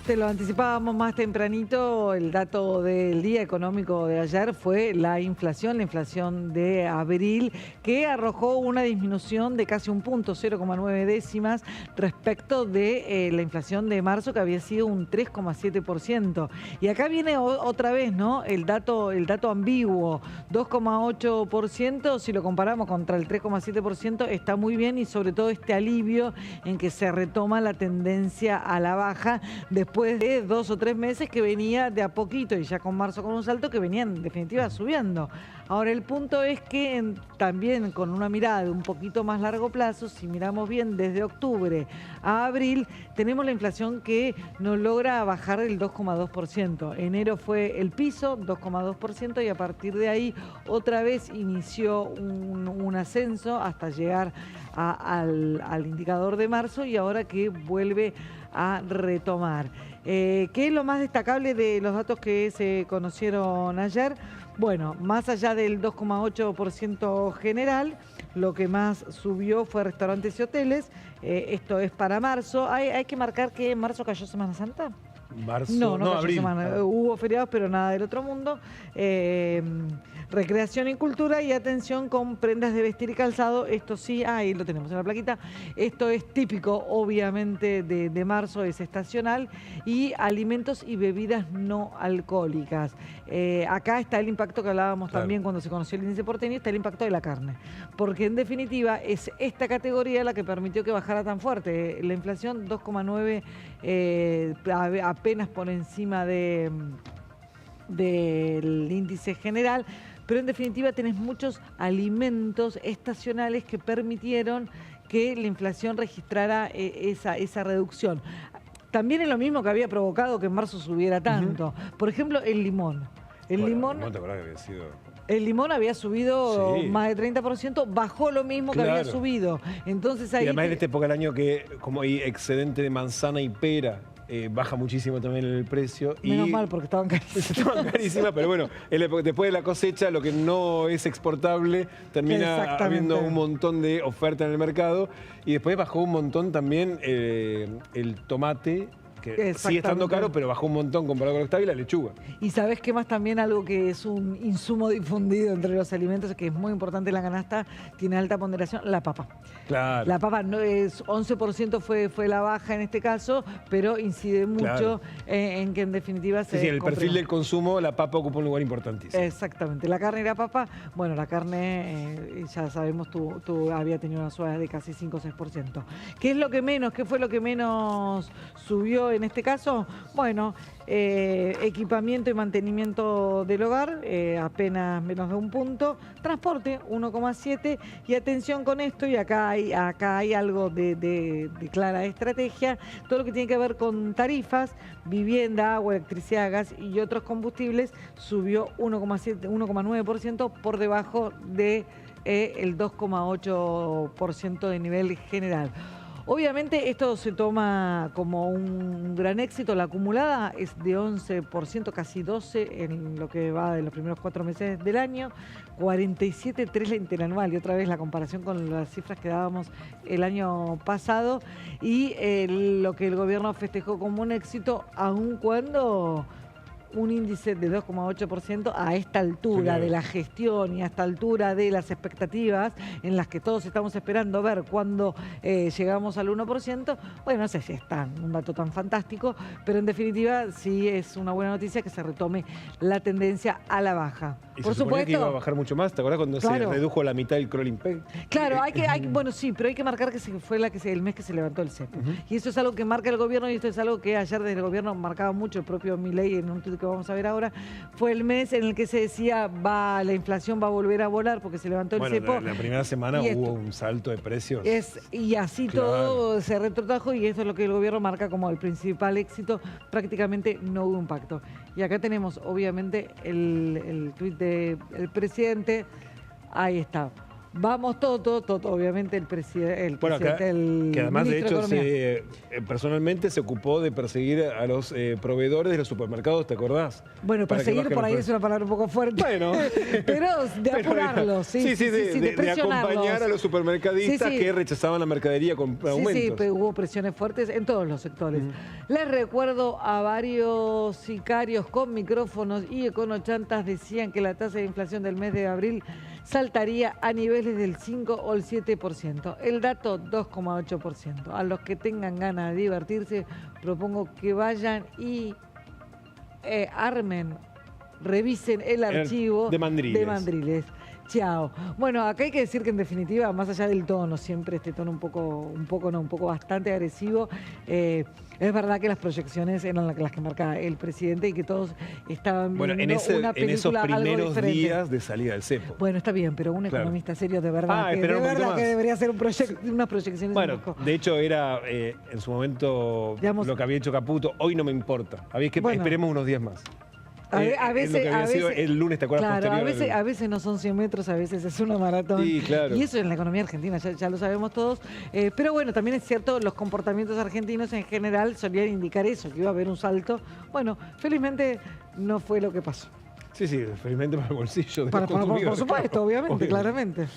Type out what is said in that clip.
Te lo anticipábamos más tempranito, el dato del día económico de ayer fue la inflación de abril, que arrojó una disminución de casi un punto, 0,9 décimas, respecto de la inflación de marzo, que había sido un 3,7%. Y acá viene otra vez, ¿no? El dato ambiguo, 2,8%, si lo comparamos contra el 3,7%, está muy bien, y sobre todo este alivio en que se retoma la tendencia a la baja después de 2 o 3 meses que venía de a poquito, y ya con marzo con un salto que venía en definitiva subiendo. Ahora el punto es que también con una mirada de un poquito más largo plazo, si miramos bien desde octubre a abril, tenemos la inflación que no logra bajar el 2,2%. Enero fue el piso, 2,2%, y a partir de ahí otra vez inició un ascenso hasta llegar al indicador de marzo, y ahora que vuelve a retomar. ¿Qué es lo más destacable de los datos que se conocieron ayer? Bueno, más allá del 2,8% general, lo que más subió fue restaurantes y hoteles. Esto es para marzo. Hay que marcar que en marzo cayó Semana Santa. Marzo, No cayó abril. Semana. Hubo feriados, pero nada del otro mundo. Recreación y cultura, y atención con prendas de vestir y calzado. Esto sí, ahí lo tenemos en la plaquita. Esto es típico, obviamente, de marzo, es estacional. Y alimentos y bebidas no alcohólicas. Acá está el impacto que hablábamos también cuando se conoció el índice porteño, está el impacto de la carne. Porque en definitiva es esta categoría la que permitió que bajara tan fuerte. La inflación 2,9, apenas por encima del índice general. Pero en definitiva tenés muchos alimentos estacionales que permitieron que la inflación registrara esa reducción. También es lo mismo que había provocado que en marzo subiera tanto. Por ejemplo, el limón. El limón ¿te acordás que había sido? El limón había subido más de 30%, bajó lo mismo que había subido. Entonces ahí... Y además en esta época del año que como hay excedente de manzana y pera, baja muchísimo también el precio. Menos mal, porque estaban carísimas. Estaban carísimas, pero bueno, después de la cosecha, lo que no es exportable termina habiendo un montón de oferta en el mercado. Y después bajó un montón también el tomate, que sigue estando caro, pero bajó un montón comparado con lo que estaba, y la lechuga. Y ¿sabés qué más? También algo que es un insumo difundido entre los alimentos, que es muy importante en la canasta, tiene alta ponderación, la papa. Claro. La papa no es 11% fue la baja en este caso, pero incide mucho en que en definitiva se... Sí, en el perfil del consumo la papa ocupa un lugar importantísimo. Exactamente. La carne y la papa, bueno, la carne, ya sabemos, tú había tenido una suba de casi 5 o 6%. ¿Qué es lo que menos? ¿Qué fue lo que menos subió en este caso? Bueno, equipamiento y mantenimiento del hogar, apenas menos de un punto. Transporte, 1,7. Y atención con esto, y acá hay algo de clara estrategia, todo lo que tiene que ver con tarifas, vivienda, agua, electricidad, gas y otros combustibles, subió 1,9% por debajo del 2,8% de nivel general. Obviamente esto se toma como un gran éxito. La acumulada es de 11%, casi 12% en lo que va de los primeros 4 meses del año, 47,3% la interanual, y otra vez la comparación con las cifras que dábamos el año pasado, y lo que el gobierno festejó como un éxito, aun cuando un índice de 2,8% a esta altura de la gestión y a esta altura de las expectativas en las que todos estamos esperando ver cuando llegamos al 1%, bueno, no sé si es un dato tan fantástico, pero en definitiva sí es una buena noticia que se retome la tendencia a la baja. Y por se supuesto que iba a bajar mucho más, ¿te acordás cuando se redujo a la mitad el crawling peg? Claro, bueno, sí, pero hay que marcar que fue el mes que se levantó el cepo. Y eso es algo que marca el gobierno, y esto es algo que ayer desde el gobierno marcaba mucho el propio Milei en un tuit que vamos a ver ahora. Fue el mes en el que se decía la inflación va a volver a volar porque se levantó el cepo. La primera semana hubo un salto de precios. Y así todo se retrotrajo, y eso es lo que el gobierno marca como el principal éxito. Prácticamente no hubo impacto. Y acá tenemos obviamente el tuit del presidente. Ahí está. Vamos todo, obviamente el presidente, que además de hecho personalmente se ocupó de perseguir a los proveedores de los supermercados, ¿te acordás? Bueno, perseguir por ahí es una palabra un poco fuerte. Bueno, pero de apurarlos, de acompañar a los supermercadistas que rechazaban la mercadería con aumentos. Sí, pero hubo presiones fuertes en todos los sectores. Les recuerdo a varios sicarios con micrófonos y econochantas decían que la tasa de inflación del mes de abril saltaría a niveles del 5 o el 7%. El dato, 2,8%. A los que tengan ganas de divertirse, propongo que vayan y revisen el archivo de Mandriles. Chao. Bueno, acá hay que decir que en definitiva, más allá del tono, siempre este tono un poco bastante agresivo, es verdad que las proyecciones eran las que marcaba el presidente y que todos estaban viendo una película en esos primeros algo diferente. Días de salida del cepo. Bueno, está bien, pero un economista serio de verdad, que debería hacer unas proyecciones. Bueno, de hecho era en su momento, digamos, lo que había hecho Caputo. Hoy no me importa. Esperemos unos días más. A veces, el lunes, ¿te acuerdas? Claro, a veces no son 100 metros, a veces es una maratón. Sí, claro. Y eso en la economía argentina, ya lo sabemos todos. Pero bueno, también es cierto, los comportamientos argentinos en general solían indicar eso, que iba a haber un salto. Bueno, felizmente no fue lo que pasó. Sí, felizmente para el bolsillo de los por supuesto, obviamente, claramente.